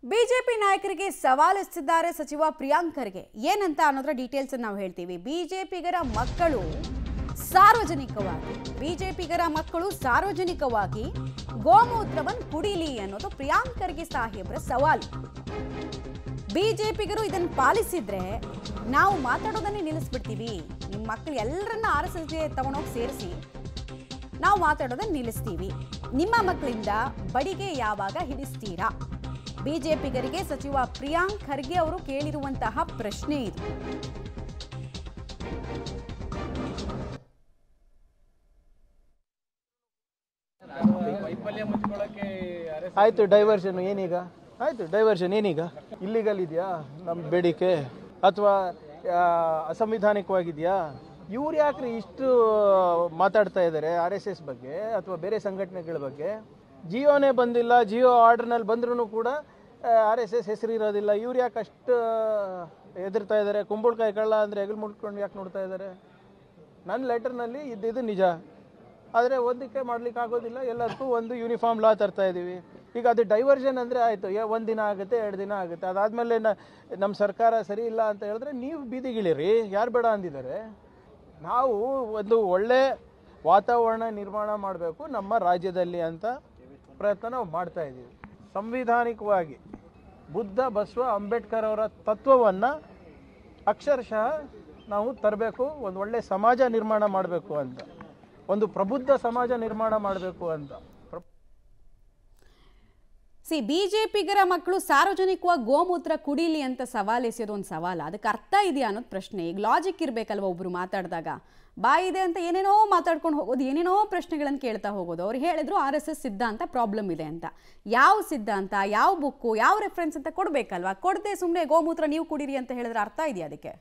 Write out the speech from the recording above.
BJP ನಾಯಕರಿಗೆ ಸವಾಲು ಎಸೆದಿದ್ದಾರೆ ಸಚಿವ ಪ್ರಿಯಾಂಕ್ ಖರ್ಗೆ. ಏನಂತ ಅನ್ನೋದರ ಡೀಟೇಲ್ಸ್ ನಾವು ಹೇಳ್ತೀವಿ. ಬಿಜೆಪಿಗರ ಮಕ್ಕಳು ಸಾರ್ವಜನಿಕವಾಗಿ ಗೋಮೂತ್ರವನ್ನು ಕುಡಿಲಿ ಅನ್ನೋದು ಪ್ರಿಯಾಂಕ್ ಖರ್ಗೆ ಸಾಹೇಬ್ರ ಸವಾಲು. ಬಿಜೆಪಿಗರು ಇದನ್ನು ಪಾಲಿಸಿದ್ರೆ ನಾವು ಮಾತಾಡೋದನ್ನೇ ನಿಲ್ಲಿಸ್ಬಿಡ್ತೀವಿ. ನಿಮ್ಮ ಮಕ್ಕಳು ಎಲ್ಲರನ್ನ ಆರ್ಎಸ್ಎಸ್ಗೆ ತಗೊಂಡೋಗಿ ಸೇರಿಸಿ ನಾವು ಮಾತಾಡೋದನ್ನ ನಿಲ್ಲಿಸ್ತೀವಿ. ನಿಮ್ಮ ಮಕ್ಕಳಿಂದ ಬಡಿಗೆ ಯಾವಾಗ ಹಿಡಿಸ್ತೀರಾ? ಬಿಜೆಪಿಗರಿಗೆ ಸಚಿವ ಪ್ರಿಯಾಂಕ್ ಖರ್ಗೆ ಅವರು ಕೇಳಿರುವಂತಹ ಪ್ರಶ್ನೆ ಇದು. ಆಯ್ತು, ಡೈವರ್ಷನ್ ಏನೀಗ? ಆಯ್ತು, ಡೈವರ್ಷನ್ ಏನೀಗ? ಇಲ್ಲಿಗಲ್ ಇದೆಯಾ ನಮ್ಮ ಬೇಡಿಕೆ ಅಥವಾ ಅಸಂವಿಧಾನಿಕವಾಗಿದೆಯಾ? ಇವ್ರು ಯಾಕ್ರಿ ಇಷ್ಟು ಮಾತಾಡ್ತಾ ಇದ್ದಾರೆ RSS ಬಗ್ಗೆ ಅಥವಾ ಬೇರೆ ಸಂಘಟನೆಗಳ ಬಗ್ಗೆ? ಜಿಯೋನೇ ಬಂದಿಲ್ಲ, ಜಿಯೋ ಆರ್ಡರ್ನಲ್ಲಿ ಬಂದ್ರೂ ಕೂಡ RSS ಹೆಸರು ಇರೋದಿಲ್ಲ. ಇವ್ರು ಯಾಕೆ ಅಷ್ಟು ಹೆದರ್ತಾ ಇದ್ದಾರೆ? ಕುಂಬಳಕಾಯಿ ಕಳ್ಳ ಅಂದರೆ ಹೆಗಲು ಮುಟ್ಕೊಂಡು ಯಾಕೆ ನೋಡ್ತಾ ಇದ್ದಾರೆ? ನನ್ನ ಲೆಟರ್ನಲ್ಲಿ ಇದ್ದಿದ್ದು ನಿಜ, ಆದರೆ ಒಂದಕ್ಕೆ ಮಾಡ್ಲಿಕ್ಕೆ ಆಗೋದಿಲ್ಲ. ಎಲ್ಲದಕ್ಕೂ ಒಂದು ಯೂನಿಫಾರ್ಮ್ ಲಾ ತರ್ತಾ ಇದ್ದೀವಿ. ಈಗ ಅದು ಡೈವರ್ಷನ್ ಅಂದರೆ ಆಯಿತು, ಒಂದು ದಿನ ಆಗುತ್ತೆ, 2 ದಿನ ಆಗುತ್ತೆ. ಅದಾದಮೇಲೆ ನಮ್ಮ ಸರ್ಕಾರ ಸರಿ ಇಲ್ಲ ಅಂತ ಹೇಳಿದ್ರೆ ನೀವು ಬೀದಿಗಿಳಿರಿ. ಯಾರು ಬೇಡ ಅಂದಿದ್ದಾರೆ? ನಾವು ಒಂದು ಒಳ್ಳೆ ವಾತಾವರಣ ನಿರ್ಮಾಣ ಮಾಡಬೇಕು ನಮ್ಮ ರಾಜ್ಯದಲ್ಲಿ ಅಂತ ಪ್ರಯತ್ನ ನಾವು ಮಾಡ್ತಾ ಇದ್ದೀವಿ. ಸಂವಿಧಾನಿಕವಾಗಿ ಬುದ್ಧ, ಬಸವ, ಅಂಬೇಡ್ಕರ್ ಅವರ ತತ್ವವನ್ನು ಅಕ್ಷರಶಃ ನಾವು ತರಬೇಕು. ಒಂದು ಒಳ್ಳೆ ಸಮಾಜ ನಿರ್ಮಾಣ ಮಾಡಬೇಕು ಅಂತ, ಒಂದು ಪ್ರಬುದ್ಧ ಸಮಾಜ ನಿರ್ಮಾಣ ಮಾಡಬೇಕು ಅಂತ. ಬಿಜೆಪಿಗರ ಮಕ್ಕಳು ಸಾರ್ವಜನಿಕವಾಗಿ ಗೋಮೂತ್ರ ಕುಡಿಲಿ ಅಂತ ಸವಾಲು ಎಸೆಯೋದು ಒಂದು ಸವಾಲ. ಅದಕ್ಕೆ ಅರ್ಥ ಇದೆಯಾ ಅನ್ನೋದು ಪ್ರಶ್ನೆ. ಈಗ ಲಾಜಿಕ್ ಇರಬೇಕಲ್ವ ಒಬ್ರು ಮಾತಾಡಿದಾಗ. ಬಾಯಿದೆ ಅಂತ ಏನೇನೋ ಮಾತಾಡ್ಕೊಂಡು ಹೋಗೋದು, ಏನೇನೋ ಪ್ರಶ್ನೆಗಳನ್ನು ಕೇಳ್ತಾ ಹೋಗೋದು. ಅವ್ರು ಹೇಳಿದ್ರು RSS ಸಿದ್ಧಾಂತ ಪ್ರಾಬ್ಲಮ್ ಇದೆ ಅಂತ. ಯಾವ ಸಿದ್ಧಾಂತ, ಯಾವ ಬುಕ್ಕು, ಯಾವ ರೆಫರೆನ್ಸ್ ಅಂತ ಕೊಡಬೇಕಲ್ವಾ? ಕೊಡದೆ ಸುಮ್ಮನೆ ಗೋಮೂತ್ರ ನೀವು ಕುಡೀರಿ ಅಂತ ಹೇಳಿದ್ರೆ ಅರ್ಥ ಇದೆಯಾ ಅದಕ್ಕೆ?